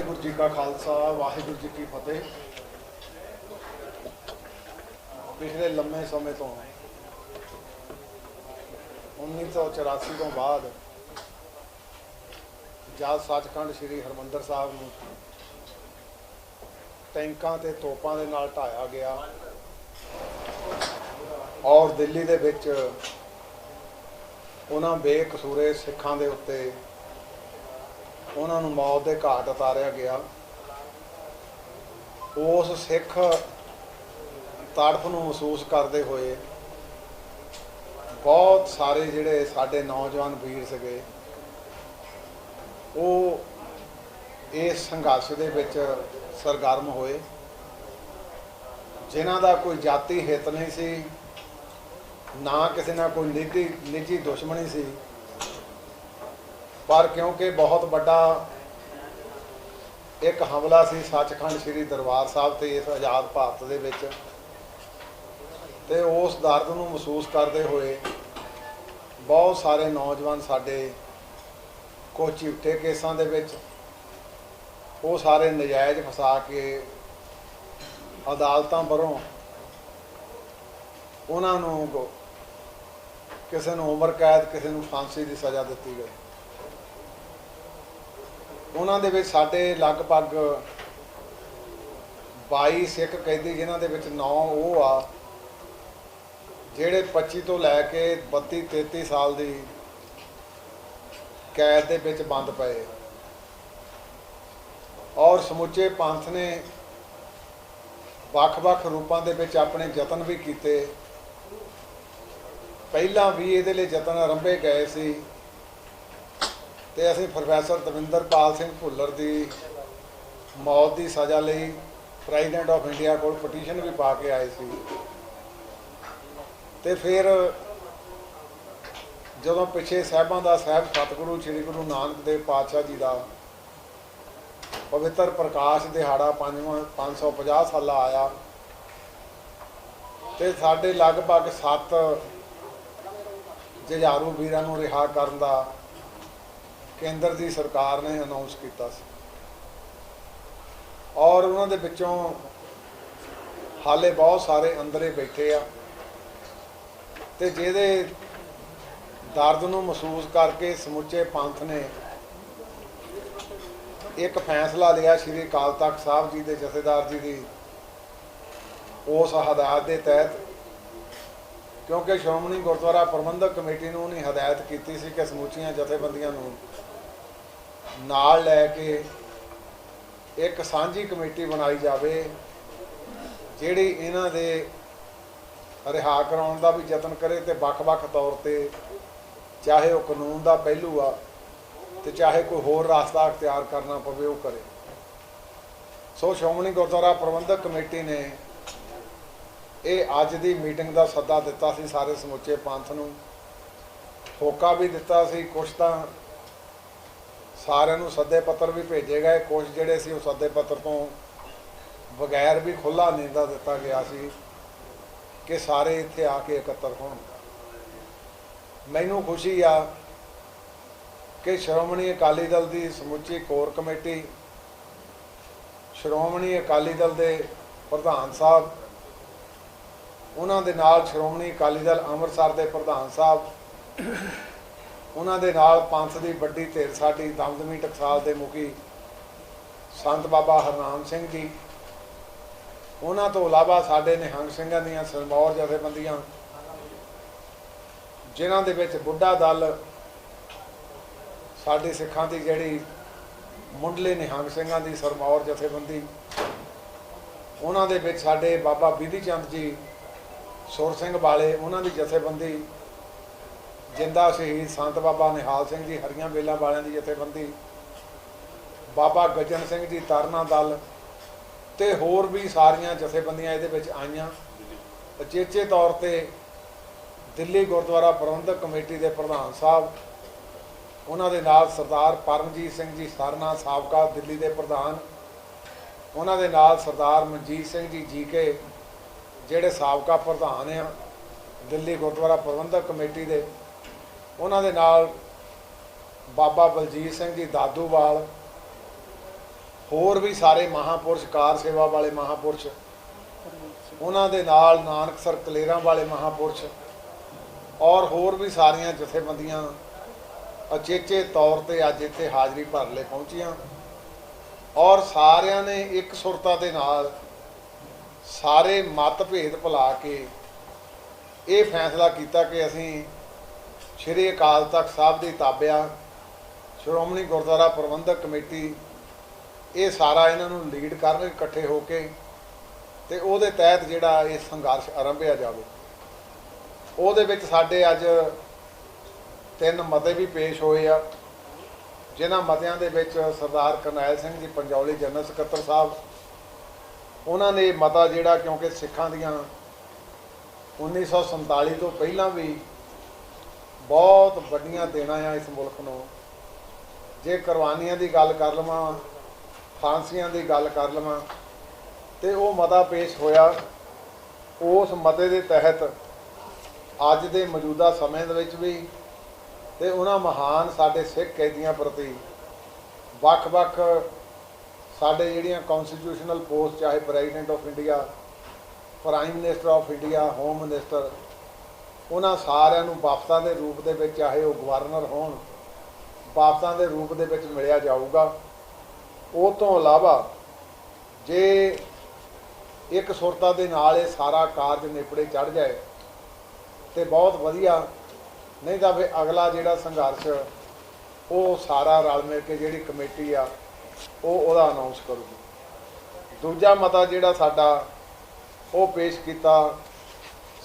वाहिगुरू जी का खालसा वाहिगुरू जी की फतेह। पिछले लंबे समय तो 1984 तो बाद जब सचखंड श्री हरमंदर साहब नूं टैंकां ते तोपां दे नाल ढाया गया और दिल्ली दे विच उन्हां बेकसूरे सिखां दे उत्ते उन्हां नूं मौत दे घाट उतारिया गया। उस सिख तड़फ नूं महसूस करते हुए बहुत सारे जिहड़े साडे नौजवान वीर सगे वो इस संघर्ष दे विच सरगर्म होए, जिन्हां दा कोई जाति हित नहीं सी, ना किसी ना कोई निजी दुश्मनी सी, पर क्योंकि बहुत बड़ा एक हमला सी सचखंड श्री दरबार साहब ते इस आज़ाद भारत दे विच, ते उस दर्द नूं महसूस करते हुए बहुत सारे नौजवान साडे कुछ झूठे केसां दे विच वो सारे नजायज़ फसा के अदालतां परों उन्हां नूं किसी नूं उम्र कैद किसी नूं फांसी की सज़ा दी गई। उन्हां दे विच साडे लगभग 22 सिख कैदी जिन्हां दे विच 9 वो आ जिहड़े 25 तो लैके 32-33 साल की कैद दे विच बंद पए और समुचे पंथ ने ਵੱਖ-ਵੱਖ रूपों दे विच अपने यतन भी कीते। ਪਹਿਲਾਂ भी ਇਹਦੇ ਲਈ यतन आरंभे गए सी ਤੇ ਅਸੀਂ प्रोफैसर ਦਵਿੰਦਰਪਾਲ ਸਿੰਘ ਭੁੱਲਰ ਦੀ मौत की सज़ा ਲਈ ਪ੍ਰੈਜ਼ੀਡੈਂਟ ਆਫ इंडिया ਕੋਲ ਪਟੀਸ਼ਨ भी पा के आए सी। ਤੇ फिर ਜਦੋਂ ਪਿੱਛੇ ਸਾਹਿਬਾਂ ਦਾ ਸਾਹਿਬ ਸਤਿਗੁਰੂ श्री गुरु नानक देव पातशाह जी का पवित्र प्रकाश दिहाड़ा 550 साला आया तो साढ़े लगभग 7 जुझारू वीरों रिहा करने का केंद्र की सरकार ने अनाउंस किया और उन्होंने विचों हाले बहुत सारे अंदरे बैठे आ ते जिहदे दर्द नूं महसूस करके समुचे पंथ ने एक फैसला लिया श्री अकाल तख्त साहब जी के जथेदार जी की उस हदायत के तहत, क्योंकि श्रोमणी गुरुद्वारा प्रबंधक कमेटी ने उन्हें हदायत की सी कि समूचिया जथेबंदियां नाल लैके एक सांझी कमेटी बनाई जाए जिहड़ी इन्हां दे रिहा कराउण दा भी यतन करे तो ਵੱਖ-ਵੱਖ तौर पर चाहे वह कानून का पहलू आ तो चाहे कोई होर रास्ता अख्तियार करना पवे वो करे। सो श्रोमणी गुरुद्वारा प्रबंधक कमेटी ने ये अज की मीटिंग का सद्दा दिता सी सारे समुचे पंथ नूं, होका भी दिता सी, कुछ तो सारिਆਂ ਨੂੰ सद्दे पत्र भी भेजे गए, कुछ जिहड़े सी उस सद्दे पत्र तो बगैर भी खुला नींदा दिता गया सी कि सारे इत्थे आके एकत्र होण। मैनूं खुशी आ कि श्रोमणी अकाली दल की समुची कोर कमेटी, श्रोमणी अकाली दल के प्रधान साहब, उन्हां दे नाल श्रोमणी अकाली दल अमृतसर के प्रधान साहब, उन्हां दे नाल पंथ की वड्डी धिर साडी दमदमी टकसाल के मुखी संत बाबा हरनाम सिंह जी, उन्हां तो इलावा साडे निहंग सिंघां दीआं सिरमौर जथेबंदियां जिन्हां दे विच बुढ़ा दल साडे सिखां की जिहड़ी मुंडले निहंग सिंघां की सरमौर जथेबंदी, उन्हां दे विच साडे बाबा बिधी चंद जी सुर सिंह वाले उन्हां दी जथेबंदी, जिंदा शहीद संत बाबा निहाल सिंह जी हरियां बेलों वालियां दी जथेबंदी, बाबा गजन सिंह जी तरना दल ते होर भी सारियां जथेबंदियां इहदे विच आईयां। उचेचे तौर पर दिल्ली गुरुद्वारा प्रबंधक कमेटी के प्रधान साहब, उन्हां दे नाल सरदार परमजीत सिंह जी सरना साबका दिल्ली के प्रधान, उन्हां दे नाल सरदार मनजीत सिंह जी जी के जिहड़े साबका प्रधान आ दिल्ली गुरुद्वारा प्रबंधक कमेटी के, उन्हां दे नाल बाबा बलजीत सिंह जी दादूवाल, होर भी सारे महापुरुष कार सेवा वाले महापुरुष, उन्हां दे नाल नानकसर कलेरां वाले महापुरुष और होर भी सारियां जथेबंदियां अचेचे तौर पर अज इत्थे हाज़री भर ले पहुंचियां और सारियां ने एक सुरता दे नाल सारे मतभेद भुला के ये फैसला किया कि असीं श्री अकाल तख्त साहब की ताबिया श्रोमणी गुरुद्वारा प्रबंधक कमेटी ये सारा इन्हां नूं लीड करन इकट्ठे होके ते उहदे तहत जिहड़ा ये संघर्ष आरंभिया जावे। उहदे विच साडे अज 3 मते भी पेश होए आ, जिन्हां मतियां दे विच सरदार करनैल सिंह जी पंजौली जनरल सकत्तर साहब, उन्होंने मता जिहड़ा क्योंकि सिखां दियां 1947 तो पहलां भी बहुत वड्डियां देना आ इस मुल्क नूं, जे कुरबानियां की गल कर लवां, फांसियां की गल कर लवां, तो वो मता पेश होया। उस मते के तहत अज के मौजूदा समय दे विच भी ते उन्हां महान साडे सिख कैदियां प्रति वख-वख साडे जिहड़ियां कॉन्स्टिट्यूशनल पोस्ट, चाहे president of India, prime minister of India, home minister, उन्हां सारिआं नूं वापसां दे रूप दे विच, चाहे वो गवर्नर होण, वापसां दे रूप दे विच मिलिया जाऊगा। उस तो इलावा जे एक सुरता दे नाल ये सारा कारज नेपड़े चढ़ जाए तो बहुत वधिया, नहीं तो फिर अगला जिहड़ा संघर्ष वो सारा रल मिल के जिहड़ी कमेटी आ वो अनाउंस करूगी। दूजा मता जिहड़ा साडा वो पेश किया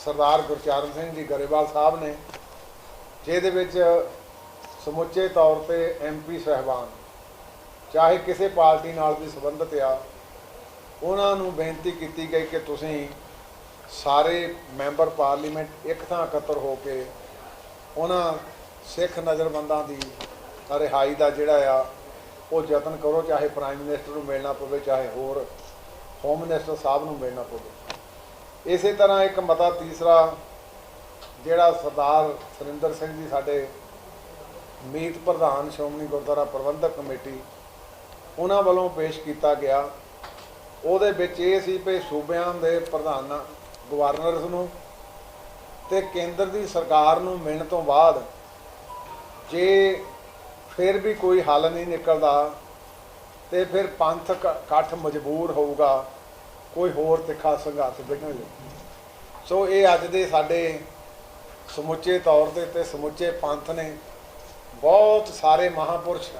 सरदार गुरचरण सिंह जी गरेवाल साहब ने, जिहदे विच समुचे तौर पर MP साहबान चाहे किसी पार्टी नाल भी संबंधित आ, उन्हां नूं बेनती की गई कि तुसीं सारे मैंबर पार्लीमेंट एक थां इकट्ठे हो के उन्हां सिख नज़रबंदां दी रिहाई का जिहड़ा आ वो यतन करो, चाहे प्राइम मिनिस्टर नूं मिलना पवे, चाहे होर होम मिनिस्टर साहब नूं मिलना पवे। इस तरह एक मता तीसरा जिहड़ा सरदार सुरिंदर सिंह जी साडे मीत प्रधान श्रोमणी गुरुद्वारा प्रबंधक कमेटी उन्हां वालों पेश किया गया। ਉਹਦੇ ਵਿੱਚ ਇਹ ਸੀ ਵੀ सूबिਆਂ ਦੇ प्रधान गवर्नर्स ਨੂੰ ਤੇ केंद्र की सरकार ਨੂੰ मिलण ਤੋਂ ਬਾਅਦ जे फिर भी कोई हल नहीं निकलता तो फिर पंथक इकट्ठ मजबूर होगा कोई होर तिखा संघर्ष विघन लिए। सो ये अज दे साडे समुचे तौर ते समुचे पंथ ने बहुत सारे महापुरुष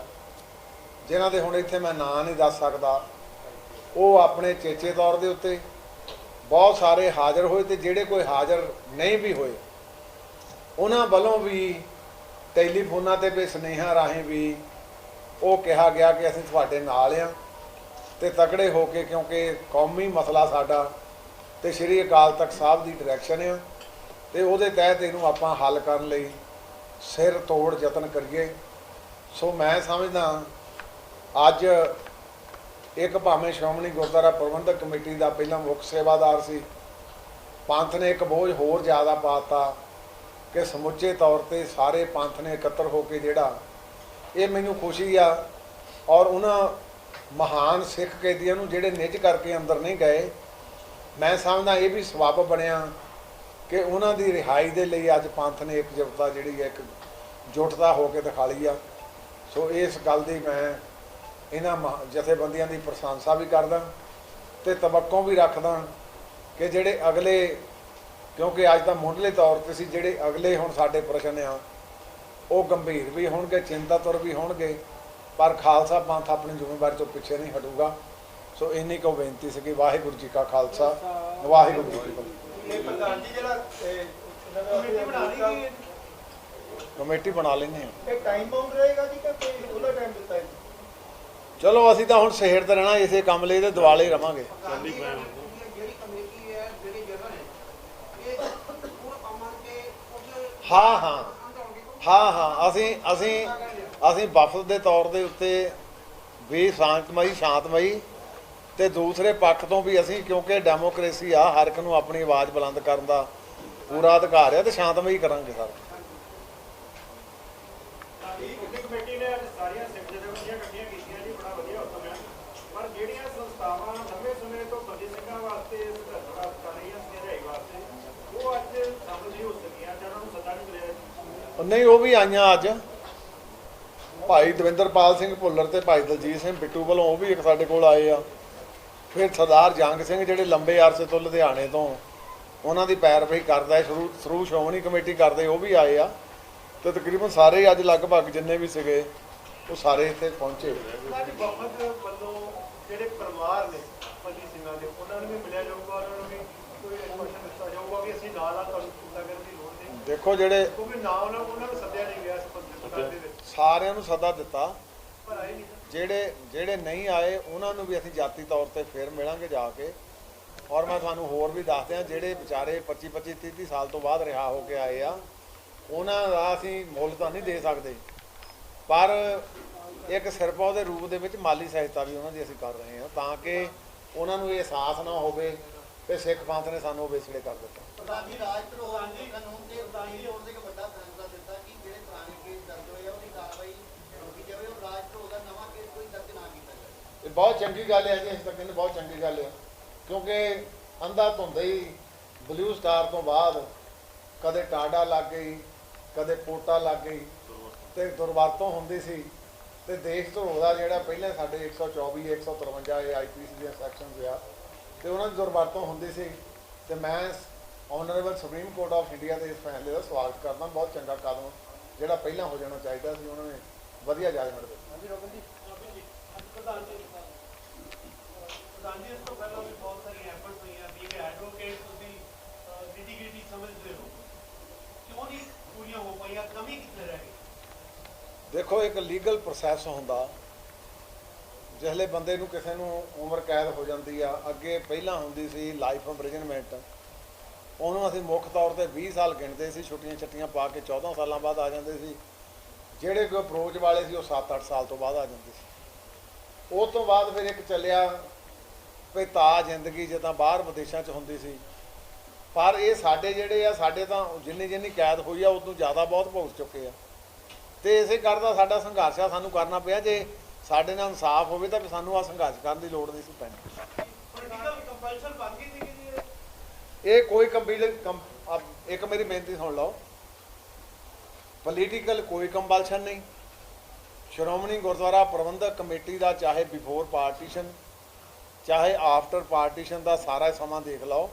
जिन्हां दे हुण इत्थे मैं नां नहीं दस सकदा, वो अपने चेचे तौर के उत्ते बहुत सारे हाज़र होए ते जिहड़े कोई हाज़र नहीं भी होए उन्हां वालों भी टैलीफोनां ते भी सुनेहा राहीं भी वो कहा गया कि असीं तुहाडे नाल आ ते तगड़े हो के, क्योंकि कौमी मसला साडा ते श्री अकाल तख्त साहब की डायरैक्शन आ ते उहदे तहत इहनूं आपां हल करन लई सिर तोड़ यतन करिए। सो मैं समझदा अज एक भावें श्रोमणी गुरुद्वारा प्रबंधक कमेटी का पहला मुख सेवादार सी, पंथ ने एक बोझ होर ज़्यादा पाता कि समुचे तौर पर सारे पंथ ने इकट्ठे होकर जिहड़ा ये मैनूं खुशी आ। और उन्हां महान सिख कैदियां नूं जिहड़े निज करके अंदर नहीं गए, मैं समझदा ये भी सबब बनिया कि उन्हां दी रिहाई दे लई अज पंथ ने एकजुटता जिहड़ी एक जुटता होकर दिखा ली आ। सो इस गल दी मैं इन्हां जथेबंदियां की प्रशंसा भी करदा ते तवक्को भी रखदा कि जिहड़े अगले, क्योंकि अज दा मुंडले तौर पर सी, जिहड़े अगले हुण साडे प्रश्न आ वो गंभीर भी होणगे, चिंतातुर भी होणगे, पर खालसा पंथ अपनी जिम्मेवारी तो पीछे नहीं हटूगा। सो इन्नी को बेनती सी कि वाहिगुरू जी का खालसा, वाहिगुरू जी की फतेह। कमेटी बना लेंगे, चलो असीं तां हुण सहेड़ते रहना इसे काम लई ते दुआले ही रवांगे। हाँ हाँ हाँ हाँ असीं वफद के तौर के उत्ते भी शांतमई ते दूसरे पक्ष तो भी असीं, क्योंकि डेमोक्रेसी आ, हर एक नूं अपनी आवाज़ बुलंद करन दा पूरा अधिकार है, तो शांतमई करांगे सर। ਪਰ ਜਿਹੜੀਆਂ ਸੰਸਥਾਵਾਂ ਲੰਬੇ ਸਮੇਂ ਤੋਂ ਬੰਦੀ ਸਿੰਘਾਂ ਵਾਸਤੇ ਸੰਘਰਸ਼ ਕਰ ਰਹੀਆਂ ਸੀ ਰਿਹਾਈ ਵਾਸਤੇ, ਉਹ ਅੱਜ ਸ਼ਾਮਲ ਨਹੀਂ ਹੋ ਸਕੀਆਂ ਜਾਂ ਉਹਨਾਂ ਨੂੰ ਸੱਦਾ ਨਹੀਂ ਮਿਲਿਆ। ਨਹੀਂ, ਉਹ ਵੀ ਆਈਆਂ ਅੱਜ। ਭਾਈ ਦਵਿੰਦਰਪਾਲ ਸਿੰਘ ਭੁੱਲਰ ਤੇ ਭਾਈ ਦਲਜੀਤ ਸਿੰਘ ਬਿੱਟੂ ਵੱਲੋਂ ਉਹ ਵੀ ਇੱਕ ਸਾਡੇ ਕੋਲ ਆਏ ਆ। ਫਿਰ ਸਰਦਾਰ ਜੰਗ ਸਿੰਘ ਜਿਹੜੇ ਲੰਬੇ ਅਰਸੇ ਤੋਂ ਲੁਧਿਆਣੇ ਤੋਂ ਉਹਨਾਂ ਦੀ ਪੈਰਵੀ ਕਰਦਾ ਸ਼ੁਰੂ ਸ਼੍ਰੋਮਣੀ ਕਮੇਟੀ ਕਰਦੇ, ਉਹ ਵੀ ਆਏ ਆ। ਤੇ ਤਕਰੀਬਨ ਸਾਰੇ ਅੱਜ ਲਗਭਗ ਜਿੰਨੇ ਵੀ ਸੀਗੇ ਉਹ ਸਾਰੇ ਇੱਥੇ ਪਹੁੰਚੇ। ਅੱਜ ਵਫਦ ਵੱਲੋਂ ਜਿਹੜੇ ਪਰਿਵਾਰ ਨੇ ਬੰਦੀ ਸਿੰਘਾਂ ਦੇ, ਉਹਨਾਂ ਨੂੰ ਵੀ ਮਿਲਿਆ ਜਾਊਗਾ, ਉਹਨਾਂ ਨੂੰ ਵੀ ਕੋਈ ਇਨਫੋਰਮੇਸ਼ਨ ਦਿੱਤਾ ਜਾਊਗਾ ਵੀ ਅਸੀਂ ਨਾਲ ਆ, ਤੁਹਾਨੂੰ ਚਿੰਤਾ ਕਰਨ ਦੀ ਲੋੜ ਨਹੀਂ। ਦੇਖੋ ਜਿਹੜੇ ਕਿਉਂਕਿ ਨਾ ਉਹਨਾਂ ਨੂੰ ਸੱਦਿਆ ਨਹੀਂ ਗਿਆ ਇਸ ਪੱਤਰਕਾਰ ਦੇ ਵਿੱਚ, ਸਾਰਿਆਂ ਨੂੰ ਸੱਦਾ ਦਿੱਤਾ, ਪਰ ਆਏ ਨਹੀਂ। ਜਿਹੜੇ ਨਹੀਂ ਆਏ ਉਹਨਾਂ ਨੂੰ ਵੀ ਅਸੀਂ ਜਾਤੀ ਤੌਰ ਤੇ ਫਿਰ ਮਿਲਾਂਗੇ ਜਾ ਕੇ। ਔਰ ਮੈਂ ਤੁਹਾਨੂੰ ਹੋਰ ਵੀ ਦੱਸ ਦਿਆਂ, ਜਿਹੜੇ ਵਿਚਾਰੇ 25 30 ਸਾਲ ਤੋਂ ਬਾਅਦ ਰਿਹਾ ਹੋ ਕੇ ਆਏ ਆ, ਉਹਨਾਂ ਦਾ ਅਸੀਂ ਮੁੱਲ ਤਾਂ ਨਹੀਂ ਦੇ ਸਕਦੇ, ਪਰ ਇੱਕ ਸਿਰਪਾ ਦੇ ਰੂਪ ਦੇ ਵਿੱਚ ਮਾਲੀ ਸਹਾਇਤਾ ਵੀ ਉਹਨਾਂ ਦੀ ਅਸੀਂ ਕਰ ਰਹੇ ਹਾਂ, ਤਾਂ ਕਿ ਉਹਨਾਂ ਨੂੰ ਇਹ ਅਹਿਸਾਸ ਨਾ ਹੋਵੇ ਕਿ ਸਿੱਖ ਪੰਥ ਨੇ ਸਾਨੂੰ ਵਿਛੜੇ ਕਰ ਦਿੱਤਾ। ਪ੍ਰਧਾਨ ਜੀ, ਰਾਜ ਧਰੋਹਰ ਕਾਨੂੰਨ ਤੇ ਸੁਪਰੀਮ ਕੋਰਟ ਨੇ ਇੱਕ ਵੱਡਾ ਫੈਸਲਾ ਦਿੱਤਾ ਕਿ ਜਿਹੜੇ ਪੁਰਾਣੇ ਕੇਸ ਦਰਜ ਹੋਏ ਆ ਉਹਦੀ ਕਾਰਵਾਈ ਰੋਕੀ ਜਾਵੇ ਔਰ ਰਾਜ ਧਰੋਹਰ ਦਾ ਨਵਾਂ ਕੇਸ ਕੋਈ ਦਰਜ ਨਾ ਕੀਤਾ ਜਾਵੇ। ਇਹ ਬਹੁਤ ਚੰਗੀ ਗੱਲ ਹੈ ਜੀ, ਅਸੀਂ ਤਾਂ ਕਹਿੰਦੇ ਬਹੁਤ ਚੰਗੀ ਗੱਲ ਹੈ, ਕਿਉਂਕਿ ਅੰਧਾ ਧੁੰਦਾ ਹੀ ਬਲੂ ਸਟਾਰ ਤੋਂ ਬਾਅਦ ਕਦੇ ਟਾਡਾ ਲੱਗ ਗਈ, ਕਦੇ ਪੋਟਾ ਲੱਗ ਗਈ ਤੇ ਦੁਰਵਰਤੋਂ ਹੁੰਦੀ ਸੀ। ਤੇ ਦੇਸ਼ ਧਰੋਹ ਦਾ ਜਿਹੜਾ ਪਹਿਲਾਂ ਸਾਡੇ 124 153 ਇਹ ਆਈਪੀਸੀ ਦੀਆਂ ਸੈਕਸ਼ਨਸ ਆ, ਤੇ ਉਹਨਾਂ ਦੀ ਦੁਰਵਰਤੋਂ ਹੁੰਦੀ ਸੀ। ਤੇ ਮੈਂ honourable supreme court of India ਦੇ ਇਸ ਫੈਸਲੇ ਦਾ ਸਵਾਗਤ ਕਰਦਾ। ਬਹੁਤ ਚੰਗਾ ਕਦਮ ਜਿਹੜਾ ਪਹਿਲਾਂ ਹੋ ਜਾਣਾ ਚਾਹੀਦਾ ਸੀ, ਉਹਨਾਂ ਨੇ ਵਧੀਆ ਜੱਜਮੈਂਟ ਦਿੱਤੀ। ਹਾਂਜੀ ਰੋਬਨ ਜੀ, ਪ੍ਰਧਾਨ ਜੀ, ਇਸ ਤੋਂ ਪਹਿਲਾਂ ਵੀ ਬਹੁਤ ਸਾਰੀਆਂ ਐਫਰਟਸ ਹੋਈਆਂ ਵੀ ਕਿ ਐਡਵੋਕੇਟ ਤੁਸੀਂ ਡਿਟੀਗ੍ਰਿਟੀ ਸਮਝਦੇ ਹੋ, ਕਿਉਂ ਨਹੀਂ ਪੂਰੀਆਂ ਹੋ ਪਾਈਆਂ, ਕਮੀ ਕਿੱਥੇ ਰਹਿ ਗਈ? ਦੇਖੋ, ਇੱਕ ਲੀਗਲ ਪ੍ਰੋਸੈਸ ਹੁੰਦਾ, ਜਿਹਲੇ ਬੰਦੇ ਨੂੰ ਕਿਸੇ ਨੂੰ ਉਮਰ ਕੈਦ ਹੋ ਜਾਂਦੀ ਆ, ਅੱਗੇ ਪਹਿਲਾਂ ਹੁੰਦੀ ਸੀ ਲਾਈਫ ਇੰਪ੍ਰਿਜ਼ਨਮੈਂਟ, ਉਹਨੂੰ ਅਸੀਂ ਮੁੱਖ ਤੌਰ ਤੇ 20 ਸਾਲ ਗਿਣਦੇ ਸੀ, ਛੁੱਟੀਆਂ ਛੱਟੀਆਂ ਪਾ ਕੇ 14 ਸਾਲਾਂ ਬਾਅਦ ਆ ਜਾਂਦੇ ਸੀ। ਜਿਹੜੇ ਕੋਈ ਅਪਰੋਚ ਵਾਲੇ ਸੀ ਉਹ 7-8 ਸਾਲ ਤੋਂ ਬਾਅਦ ਆ ਜਾਂਦੇ ਸੀ। ਉਹ ਤੋਂ ਬਾਅਦ ਫਿਰ ਇੱਕ ਚੱਲਿਆ ਵੀ ਤਾ ਜ਼ਿੰਦਗੀ ਜਿੱਦਾਂ ਬਾਹਰ ਵਿਦੇਸ਼ਾਂ 'ਚ ਹੁੰਦੀ ਸੀ। ਪਰ ਇਹ ਸਾਡੇ ਜਿਹੜੇ ਆ, ਸਾਡੇ ਤਾਂ ਜਿੰਨੀ ਕੈਦ ਹੋਈ ਆ ਉਦੋਂ ਜ਼ਿਆਦਾ ਬਹੁਤ ਭੁਗਤ ਚੁੱਕੇ ਆ, ਤੇ ਇਸੇ ਕਰਦਾ ਸਾਡਾ ਸੰਘਰਸ਼ ਆ, ਸਾਨੂੰ ਕਰਨਾ ਪਿਆ। ਜੇ ਸਾਡੇ ਨਾਲ ਇਨਸਾਫ ਹੋਵੇ ਤਾਂ ਸਾਨੂੰ ਆ ਸੰਘਰਸ਼ ਕਰਨ ਦੀ ਲੋੜ ਨਹੀਂ ਸੀ ਪੈਣੀ। ਪੋਲੀਟੀਕਲ ਕੰਪਲਸ਼ਨ ਬਣ ਗਈ ਸੀ ਜੀ ਇਹ ਕੋਈ ਇੱਕ ਮੇਰੀ ਬੇਨਤੀ ਸੁਣ ਲਓ, ਪੋਲੀਟੀਕਲ ਕੋਈ ਕੰਪਲਸ਼ਨ ਨਹੀਂ। ਸ਼੍ਰੋਮਣੀ ਗੁਰਦੁਆਰਾ ਪ੍ਰਬੰਧਕ ਕਮੇਟੀ ਦਾ ਚਾਹੇ ਬਿਫੋਰ ਪਾਰਟੀਸ਼ਨ ਚਾਹੇ ਆਫਟਰ ਪਾਰਟੀਸ਼ਨ ਦਾ ਸਾਰਾ ਸਮਾਂ ਦੇਖ ਲਓ,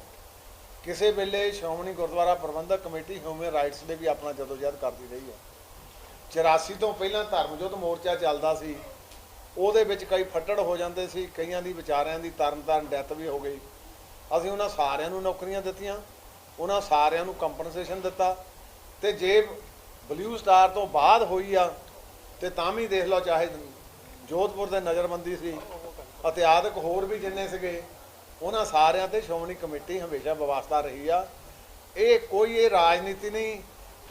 ਕਿਸੇ ਵੇਲੇ ਸ਼੍ਰੋਮਣੀ ਗੁਰਦੁਆਰਾ ਪ੍ਰਬੰਧਕ ਕਮੇਟੀ ਹਿਊਮਨ ਰਾਈਟਸ ਦੇ ਵੀ ਆਪਣਾ ਜਦੋਜਹਿਦ ਕਰਦੀ ਰਹੀ ਹੈ। 84 ਤੋਂ ਪਹਿਲਾਂ ਧਰਮ ਯੁੱਧ ਮੋਰਚਾ ਚੱਲਦਾ ਸੀ, ਉਹਦੇ ਵਿੱਚ ਕਈ ਫੱਟੜ ਹੋ ਜਾਂਦੇ ਸੀ, ਕਈਆਂ ਦੀ ਵਿਚਾਰਿਆਂ ਦੀ ਤਰਨ ਡੈਥ ਵੀ ਹੋ ਗਈ। ਅਸੀਂ ਉਹਨਾਂ ਸਾਰਿਆਂ ਨੂੰ ਨੌਕਰੀਆਂ ਦਿੱਤੀਆਂ, ਉਹਨਾਂ ਸਾਰਿਆਂ ਨੂੰ ਕੰਪਨਸੇਸ਼ਨ ਦਿੱਤਾ। ਤੇ ਜੇ ਬਲੂ ਸਟਾਰ ਤੋਂ ਬਾਅਦ ਹੋਈ ਆ ਤੇ ਤਾਂ ਵੀ ਦੇਖ ਲਓ, ਚਾਹੇ ਜੋਧਪੁਰ ਦੇ ਨਜ਼ਰਬੰਦੀ ਸੀ, ਇਤਿਹਾਸਕ ਹੋਰ ਵੀ ਜਿੰਨੇ ਸੀਗੇ, ਉਹਨਾਂ ਸਾਰਿਆਂ ਤੇ ਸ਼੍ਰੋਮਣੀ ਕਮੇਟੀ ਹਮੇਸ਼ਾ ਵਿਵਸਥਾ ਰਹੀ ਆ। ਇਹ ਰਾਜਨੀਤੀ ਨਹੀਂ,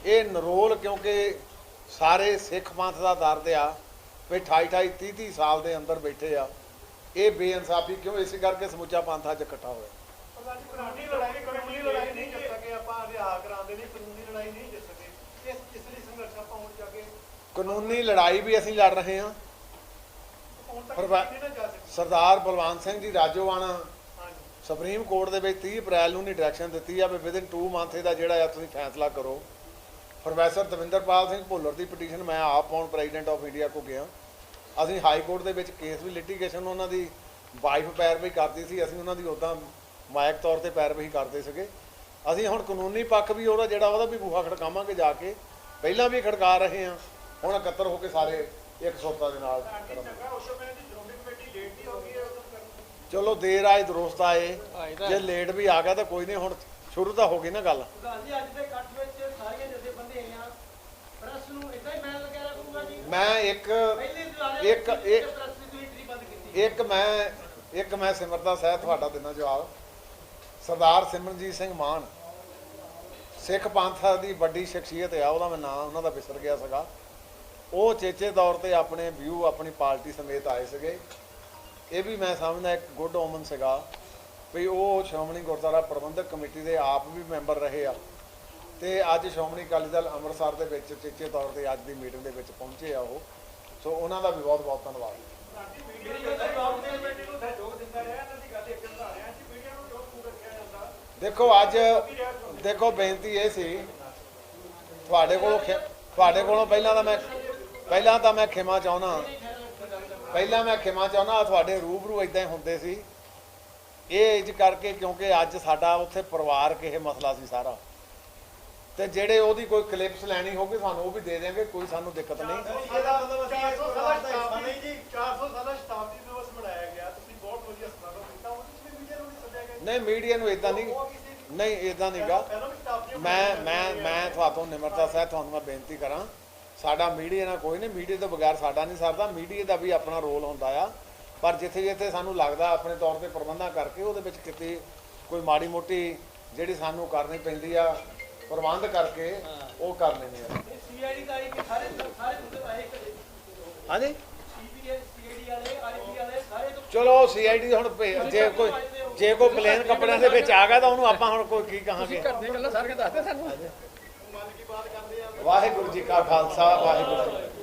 ਇਹ ਨਰੋਲ, ਕਿਉਂਕਿ ਸਾਰੇ ਸਿੱਖ ਪੰਥ ਦਾ ਦਰਦ ਆ ਵੀ 28 30 ਸਾਲ ਦੇ ਅੰਦਰ ਬੈਠੇ ਆ। ਇਹ ਬੇਇਨਸਾਫੀ ਕਿਉਂ? ਇਸੇ ਕਰਕੇ ਸਮੁੱਚਾ ਪੰਥ ਅੱਜ ਇਕੱਠਾ ਹੋਇਆ। ਕਾਨੂੰਨੀ ਲੜਾਈ ਨਹੀਂ ਜਿੱਤ ਸਕੇ ਆਪਾਂ, ਰਿਹਾ ਕਰਾਉਂਦੇ ਨਹੀਂ, ਕਾਨੂੰਨੀ ਲੜਾਈ ਨਹੀਂ ਜਿੱਤ ਸਕੇ, ਇਸ ਲਈ ਸੰਘਰਸ਼ ਆਪਾਂ ਹੁਣ ਜਾ ਕੇ ਕਾਨੂੰਨੀ ਲੜਾਈ ਵੀ ਅਸੀਂ ਲੜ ਰਹੇ ਹਾਂ। ਸਰਦਾਰ ਬਲਵੰਤ ਸਿੰਘ ਜੀ ਰਾਜੋਆਣਾ ਸੁਪਰੀਮ ਕੋਰਟ ਦੇ ਵਿੱਚ 30 ਅਪ੍ਰੈਲ ਨੂੰ ਨਹੀਂ ਡਾਇਰੈਕਸ਼ਨ ਦਿੱਤੀ ਆ ਵੀ ਵਿਦਿਨ 2 ਮੰਥ ਦਾ ਜਿਹੜਾ ਆ ਤੁਸੀਂ ਫੈਸਲਾ ਕਰੋ। ਪ੍ਰੋਫੈਸਰ ਦਵਿੰਦਰਪਾਲ ਸਿੰਘ ਭੁੱਲਰ ਦੀ ਪਟੀਸ਼ਨ ਮੈਂ ਆਪ ਹੁਣ ਪ੍ਰੈਜ਼ੀਡੈਂਟ ਆਫ ਇੰਡੀਆ ਕੋ ਗਿਆ। ਅਸੀਂ ਹਾਈ ਕੋਰਟ ਦੇ ਵਿੱਚ ਕੇਸ ਵੀ ਲਿਟੀਗੇਸ਼ਨ, ਉਹਨਾਂ ਦੀ ਵਾਈਫ ਪੈਰਵੀ ਕਰਦੀ ਸੀ, ਅਸੀਂ ਉਹਨਾਂ ਦੀ ਉੱਦਾਂ ਮਾਇਕ ਤੌਰ ਤੇ ਪੈਰਵੀ ਕਰਦੇ ਸੀਗੇ। ਅਸੀਂ ਹੁਣ ਕਾਨੂੰਨੀ ਪੱਖ ਵੀ ਉਹਦਾ ਵੀ ਬੂਹਾ ਖੜਕਾਵਾਂਗੇ ਜਾ ਕੇ, ਪਹਿਲਾਂ ਵੀ ਖੜਕਾ ਰਹੇ ਹਾਂ, ਹੁਣ ਇਕੱਤਰ ਹੋ ਕੇ ਸਾਰੇ ਇੱਕ ਸੁਰਤਾ ਦੇ ਨਾਲ। ਚਲੋ ਦੇਰ ਆਏ ਦਰੁਸਤ ਆਏ, ਜੇ ਲੇਟ ਵੀ ਆ ਗਿਆ ਤਾਂ ਕੋਈ ਨਹੀਂ, ਹੁਣ ਸ਼ੁਰੂ ਤਾਂ ਹੋ ਗਈ ਨਾ ਗੱਲ। ਮੈਂ ਇੱਕ ਮੈਂ ਸਿਮਰਤਾ ਸਾਹਿਬ ਤੁਹਾਡਾ ਦਿਨਾ ਜਵਾਬ। ਸਰਦਾਰ ਸਿਮਰਨਜੀਤ ਸਿੰਘ ਮਾਨ ਸਿੱਖ ਪੰਥ ਦੀ ਵੱਡੀ ਸ਼ਖਸੀਅਤ ਆ, ਉਹਦਾ ਮੈਂ ਨਾਂ ਉਹਨਾਂ ਦਾ ਵਿਸਰ ਗਿਆ ਸੀਗਾ। ਉਹ ਚੇਚੇ ਤੌਰ ਤੇ ਆਪਣੇ ਵਿਊ ਆਪਣੀ ਪਾਰਟੀ ਸਮੇਤ ਆਏ ਸੀਗੇ। ਇਹ ਵੀ ਮੈਂ ਸਮਝਦਾ ਇੱਕ ਗੁੱਡ ਓਮਨ ਸੀਗਾ ਵੀ ਉਹ ਸ਼੍ਰੋਮਣੀ ਗੁਰਦੁਆਰਾ ਪ੍ਰਬੰਧਕ ਕਮੇਟੀ ਦੇ ਆਪ ਵੀ ਮੈਂਬਰ ਰਹੇ ਆ, ਤੇ ਅੱਜ ਸ਼੍ਰੋਮਣੀ ਅਕਾਲੀ ਦਲ ਅੰਮ੍ਰਿਤਸਰ ਦੇ ਵਿੱਚ ਚੇਚੇ ਤੌਰ ਤੇ ਅੱਜ ਦੀ ਮੀਟਿੰਗ ਦੇ ਵਿੱਚ ਪਹੁੰਚੇ ਆ ਉਹ। ਸੋ ਉਹਨਾਂ ਦਾ ਵੀ ਬਹੁਤ ਬਹੁਤ ਧੰਨਵਾਦ। ਦੇਖੋ ਅੱਜ ਦੇਖੋ ਬੇਨਤੀ ਇਹ ਸੀ ਤੁਹਾਡੇ ਕੋਲੋਂ ਪਹਿਲਾਂ ਤਾਂ ਮੈਂ ਖਿਮਾ ਚਾਹੁੰਦਾ ਤੁਹਾਡੇ ਰੂਬਰੂ ਇਦਾਂ ਹੀ ਹੁੰਦੇ ਸੀ ਇਹ ਇੰਜ ਕਰਕੇ ਕਿਉਂਕਿ ਅੱਜ ਸਾਡਾ ਉੱਥੇ ਪਰਿਵਾਰ ਕਿਸੇ ਮਸਲਾ ਸੀ ਸਾਰਾ ਤੇ ਜਿਹੜੇ ਉਹਦੀ ਕੋਈ ਕਲਿੱਪਸ ਲੈਣੀ ਹੋਗੀ ਸਾਨੂੰ ਉਹ ਵੀ ਦੇ ਦੇਵਾਂਗੇ ਕੋਈ ਸਾਨੂੰ ਦਿੱਕਤ ਨਹੀਂ 400 ਸਾਲਾ ਸ਼ਤਾਬਦੀ ਦਿਵਸ ਮਨਾਇਆ ਗਿਆ ਤੁਸੀਂ ਬਹੁਤ ਵਧੀਆ ਸਮਾਗਮ ਕੀਤਾ ਉਹਦੇ ਵਿੱਚ ਮੀਡੀਆ ਨੂੰ ਨਹੀਂ ਸੱਦਿਆ ਗਿਆ ਨਹੀਂ ਮੀਡੀਆ ਨੂੰ ਇਦਾਂ ਨਹੀਂ ਇਦਾਂ ਨਹੀਂਗਾ ਮੈਂ ਤੁਹਾਨੂੰ ਨਿਮਰਤਾ ਸਾਹਿਬ ਤੁਹਾਨੂੰ ਮੈਂ ਬੇਨਤੀ ਕਰਾਂ ਸਾਡਾ ਮੀਡੀਆ ਨਾਲ ਕੋਈ ਨਹੀਂ ਮੀਡੀਆ ਤੋਂ ਬਗੈਰ ਸਾਡਾ ਨਹੀਂ ਸਰਦਾ ਮੀਡੀਆ ਦਾ ਵੀ ਆਪਣਾ ਰੋਲ ਹੁੰਦਾ ਆ ਪਰ ਜਿੱਥੇ ਸਾਨੂੰ ਲੱਗਦਾ ਆਪਣੇ ਤੌਰ ਤੇ ਪ੍ਰਬੰਧਾਂ ਕਰਕੇ ਉਹਦੇ ਵਿੱਚ ਕਿਤੇ ਕੋਈ ਮਾੜੀ ਮੋਟੀ ਜਿਹੜੀ ਸਾਨੂੰ ਕਰਨੀ ਪੈਂਦੀ ਆ ਪ੍ਰਬੰਧ ਕਰਕੇ ਉਹ ਕਰ ਲੈਂਦੇ ਆ ਸੀਆਈਡੀ ਦਾ ਆਈ ਕਿ ਸਾਰੇ ਮੁੱਦੇ ਆਏ ਕਦੇ ਹਾਂਜੀ ਸੀਆਈਡੀ ਵਾਲੇ ਆਈਪੀ ਵਾਲੇ ਸਾਰੇ ਤੋਂ ਚਲੋ ਸੀਆਈਡੀ ਹੁਣ ਜੇ ਕੋਈ ਪਲੇਨ ਕੱਪੜਿਆਂ ਦੇ ਵਿੱਚ ਆ ਗਿਆ ਤਾਂ ਉਹਨੂੰ ਆਪਾਂ ਹੁਣ ਕੋਈ ਕੀ ਕਹਾਂਗੇ ਕਰਦੇ ਗੱਲਾਂ ਸਾਰੀਆਂ ਦੱਸਦੇ ਸਾਨੂੰ ਵਾਹਿਗੁਰੂ ਜੀ ਕਾ ਖਾਲਸਾ ਵਾਹਿਗੁਰੂ ਜੀ